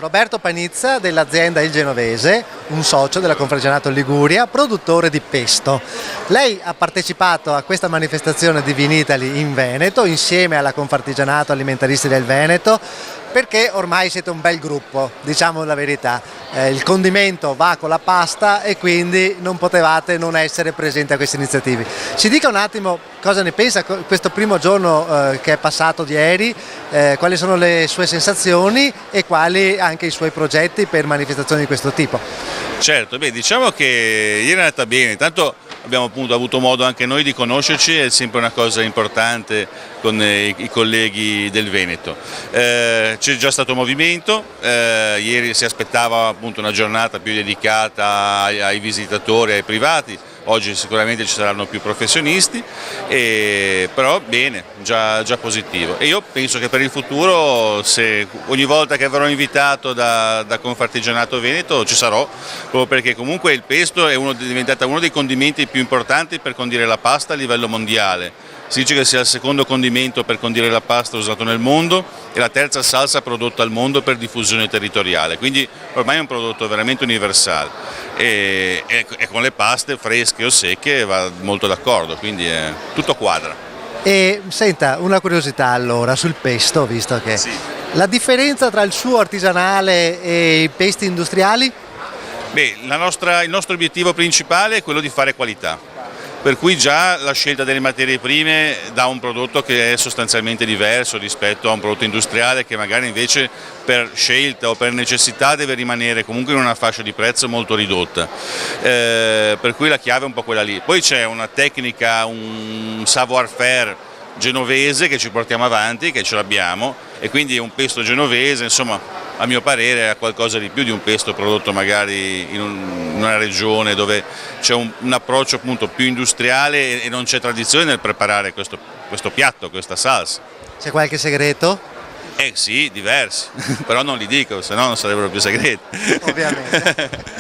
Roberto Panizza dell'azienda Il Genovese, un socio della Confartigianato Liguria, produttore di pesto. Lei ha partecipato a questa manifestazione di Vinitaly in Veneto insieme alla Confartigianato Alimentaristi del Veneto perché ormai siete un bel gruppo, diciamo la verità. Il condimento va con la pasta e quindi non potevate non essere presenti a queste iniziative. Ci dica un attimo cosa ne pensa questo primo giorno che è passato di ieri, quali sono le sue sensazioni e quali anche i suoi progetti per manifestazioni di questo tipo. Certo, diciamo che ieri è andata bene, intanto abbiamo appunto avuto modo anche noi di conoscerci, è sempre una cosa importante con i colleghi del Veneto. C'è già stato movimento, ieri si aspettava appunto una giornata più dedicata ai visitatori, ai privati, oggi sicuramente ci saranno più professionisti, però bene, già positivo. E io penso che per il futuro, se ogni volta che verrò invitato da Confartigianato Veneto ci sarò, proprio perché comunque il pesto è diventato uno dei condimenti più importanti per condire la pasta a livello mondiale. Si dice che sia il secondo condimento per condire la pasta usato nel mondo e la terza salsa prodotta al mondo per diffusione territoriale, quindi ormai è un prodotto veramente universale e con le paste fresche o secche va molto d'accordo, quindi tutto quadra. E senta, una curiosità allora sul pesto, visto che Sì. La differenza tra il suo artigianale e i pesti industriali? Il nostro obiettivo principale è quello di fare qualità. Per cui già la scelta delle materie prime dà un prodotto che è sostanzialmente diverso rispetto a un prodotto industriale che magari invece per scelta o per necessità deve rimanere comunque in una fascia di prezzo molto ridotta, per cui la chiave è un po' quella lì. Poi c'è una tecnica, un savoir-faire genovese che ci portiamo avanti, che ce l'abbiamo, e quindi un pesto genovese, insomma, a mio parere è qualcosa di più di un pesto prodotto magari in una regione dove c'è un approccio appunto più industriale e non c'è tradizione nel preparare questo piatto, questa salsa. C'è qualche segreto? Sì, diversi, però non li dico, se no non sarebbero più segreti. Ovviamente.